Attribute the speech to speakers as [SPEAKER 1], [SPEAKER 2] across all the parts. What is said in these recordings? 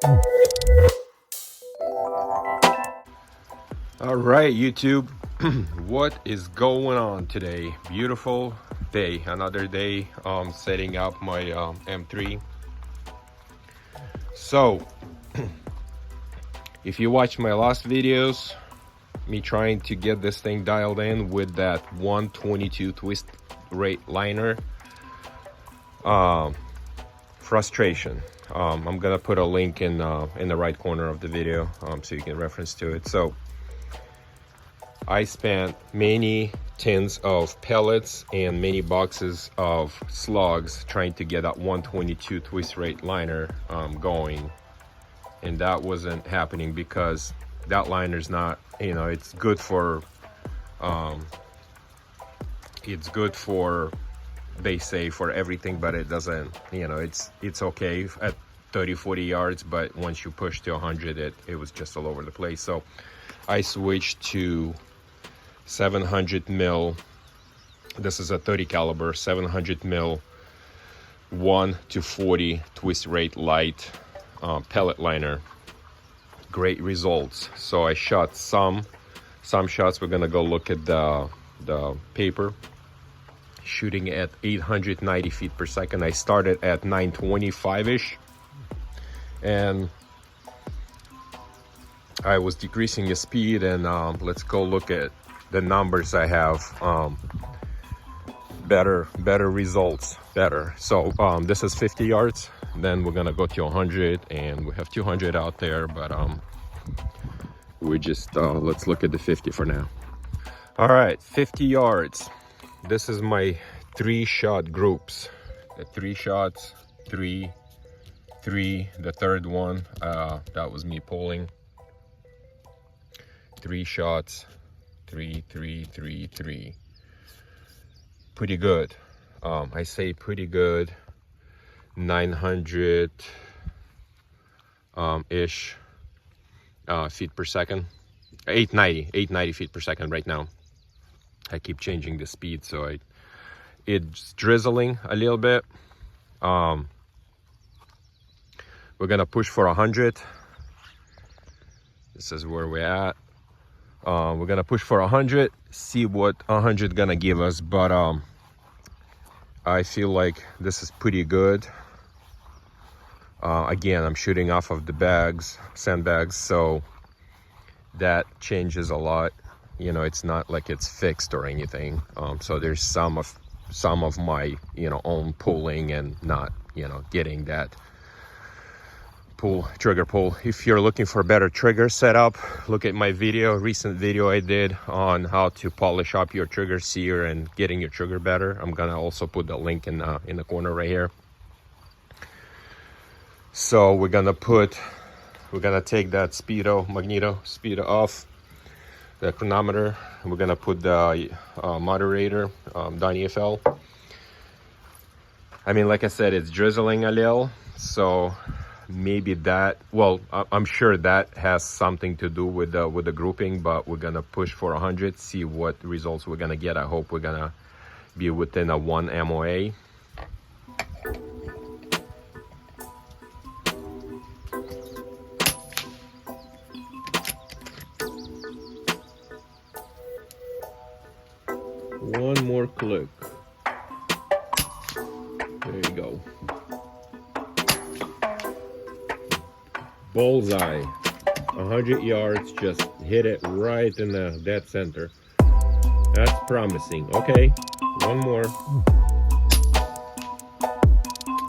[SPEAKER 1] All right, YouTube, what is going on today? Beautiful day, another day setting up my M3. So if you watched my last videos, me trying to get this thing dialed in with that 122 twist rate liner, frustration. I'm gonna put a link in the right corner of the video so you can reference to it. So I spent many tins of pellets and many boxes of slugs trying to get that 122 twist rate liner going, and that wasn't happening because that liner's not, you know, it's good for they say for everything, but it doesn't, you know, it's okay at 30-40 yards, but once you push to 100 it was just all over the place. So I switched to 700 mil. This is a 30 caliber 700 mil 1 to 40 twist rate light pellet liner. Great results. So I shot some shots. We're gonna go look at the paper. Shooting at 890 feet per second. I started at 925-ish, and I was decreasing the speed, and let's go look at the numbers I have. Better results, better. So this is 50 yards, then we're gonna go to 100, and we have 200 out there, but we just let's look at the 50 for now. All right, 50 yards. This is my 3-shot groups. The 3 shots, 3, 3. The third one, that was me pulling. 3 shots, 3, 3, 3, 3. Pretty good. I say pretty good. 900 ish feet per second. 890 feet per second right now. I keep changing the speed, so it's drizzling a little bit. We're gonna push for 100. This is where we're at. We're gonna push for 100, see what 100 gonna give us, but I feel like this is pretty good. Again, I'm shooting off of the sandbags, so that changes a lot. You know, it's not like it's fixed or anything. So there's some of my, you know, own pulling and not, you know, getting that trigger pull. If you're looking for a better trigger setup, look at my recent video I did on how to polish up your trigger sear and getting your trigger better. I'm gonna also put the link in the corner right here. So we're gonna take that magneto speedo off the chronometer, and we're gonna put the moderator down EFL. I mean, like I said, it's drizzling a little, so maybe that, well, I'm sure that has something to do with the grouping, but we're gonna push for 100, see what results we're gonna get. I hope we're gonna be within a 1 MOA. One more click. There you go. Bullseye. 100 yards, just hit it right in the dead center. That's promising. Okay, one more.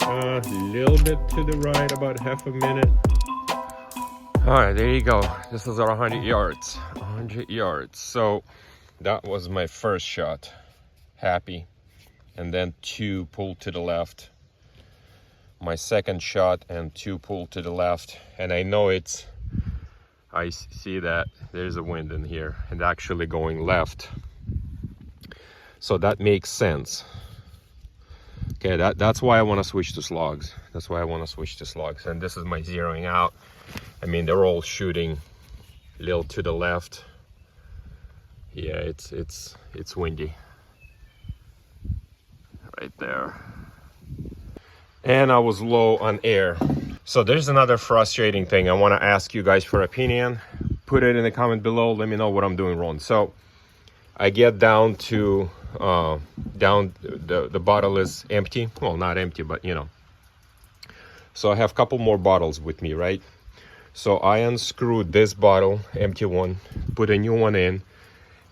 [SPEAKER 1] A little bit to the right, about half a minute. All right, there you go. This is our 100 yards. 100 yards. So that was my first shot. Happy. And then 2 pulled to the left. My second shot and 2 pulled to the left. And I know I see that there's a wind in here and actually going left. So that makes sense. Okay, that's why I want to switch to slugs. That's why I want to switch to slugs. And this is my zeroing out. I mean, they're all shooting a little to the left. Yeah, it's windy right there. And I was low on air, So there's another frustrating thing. I want to ask you guys for opinion. Put it in the comment below. Let me know what I'm doing wrong. So I get down to the bottle is empty. Well, not empty, but you know. So I have a couple more bottles with me, right? So I unscrewed this bottle, empty one, put a new one in,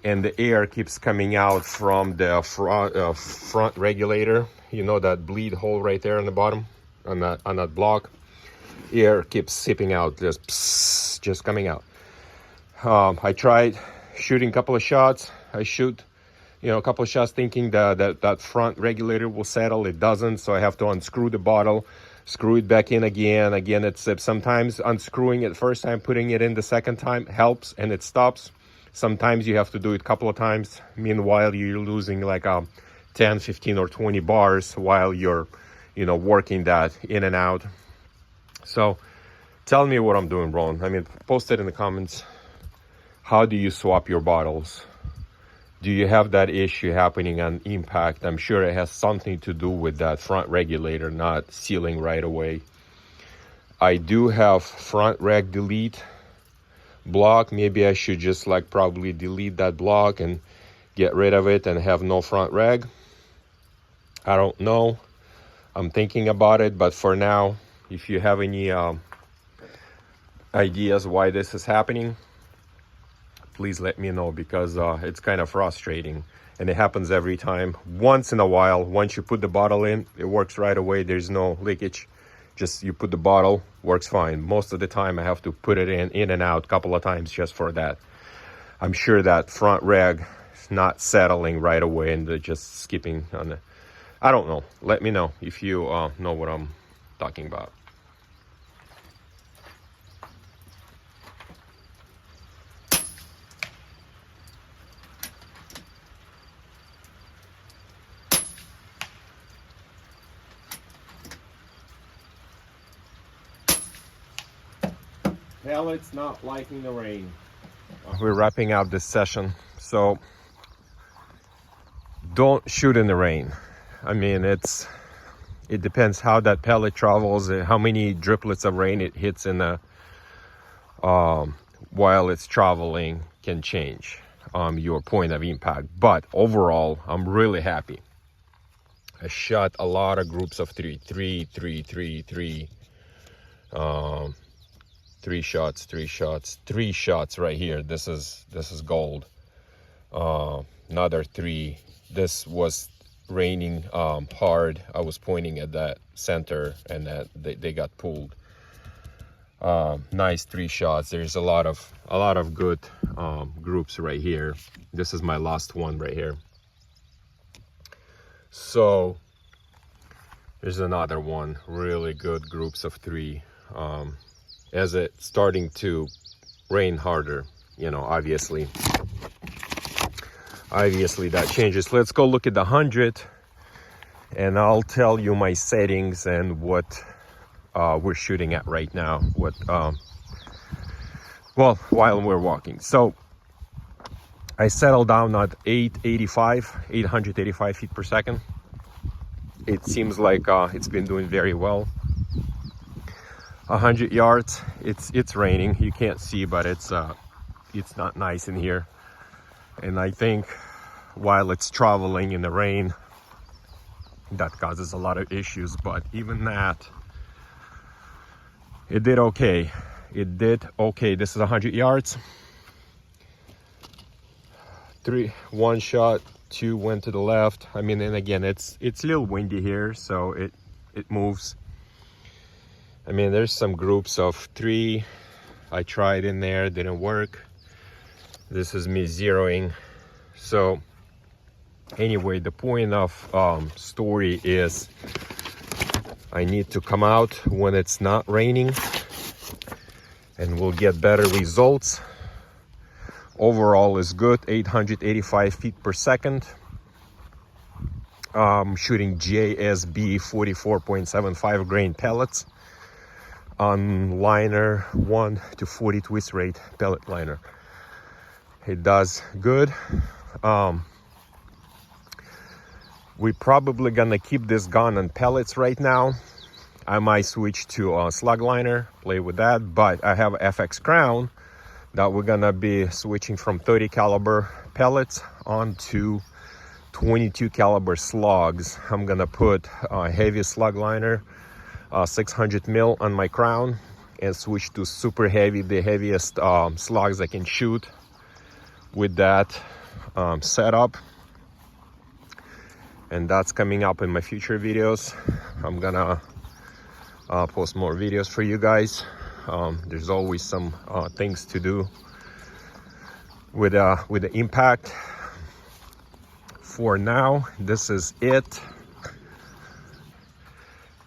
[SPEAKER 1] and the air keeps coming out from the front regulator. You know that bleed hole right there on the bottom, on that block. Air keeps sipping out, just coming out. I tried shooting a couple of shots. I shoot, a couple of shots thinking that front regulator will settle. It doesn't, so I have to unscrew the bottle, screw it back in again. Again, it sips. Sometimes unscrewing it first time, putting it in the second time helps and it stops. Sometimes you have to do it a couple of times. Meanwhile, you're losing like 10, 15, or 20 bars while you're, working that in and out. So tell me what I'm doing wrong. I mean, post it in the comments. How do you swap your bottles? Do you have that issue happening on impact? I'm sure it has something to do with that front regulator not sealing right away. I do have front reg delete block. Maybe I should just probably delete that block and get rid of it and have no front reg. I don't know. I'm thinking about it, but for now, if you have any ideas why this is happening, please let me know, because it's kind of frustrating and it happens every time. Once in a while, once you put the bottle in, it works right away. There's no leakage. Just you put the bottle, works fine. Most of the time I have to put it in and out a couple of times just for that. I'm sure that front reg is not settling right away and they're just skipping on the, I don't know. Let me know if you know what I'm talking about. Pellet's not liking the rain. We're wrapping up this session, so don't shoot in the rain. I mean, it depends how that pellet travels, how many driplets of rain it hits in the while it's traveling can change your point of impact. But overall, I'm really happy. I shot a lot of groups of three shots right here. This is gold. Another three. This was raining hard. I was pointing at that center and that they got pulled. Nice 3 shots. There's a lot of good groups right here. This is my last one right here. So there's another one. Really good groups of 3. As it's starting to rain harder, obviously that changes. Let's go look at the 100 and I'll tell you my settings and what we're shooting at right now, while we're walking. So I settled down at 885 feet per second. It seems like it's been doing very well. 100 yards. It's raining. You can't see, but it's not nice in here. And I think while it's traveling in the rain, that causes a lot of issues. But even that, it did okay. This is 100 yards. 1 shot, 2 went to the left. I mean, and again, it's a little windy here, so it moves. I mean, there's some groups of 3. I tried in there, didn't work. This is me zeroing. So anyway, the point of story is I need to come out when it's not raining and we'll get better results. Overall is good. 885 feet per second. Shooting JSB 44.75 grain pellets on liner 1 to 40 twist rate pellet liner. It does good. We're probably gonna keep this gun on pellets right now. I might switch to a slug liner, play with that. But I have FX Crown that we're gonna be switching from 30 caliber pellets onto 22 caliber slugs. I'm gonna put a heavy slug liner, 600 mil on my crown, and switch to super heavy, the heaviest slugs I can shoot with that setup. And that's coming up in my future videos. I'm gonna post more videos for you guys. There's always some things to do with the impact. For now, this is it.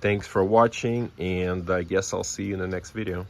[SPEAKER 1] Thanks for watching, and I guess I'll see you in the next video.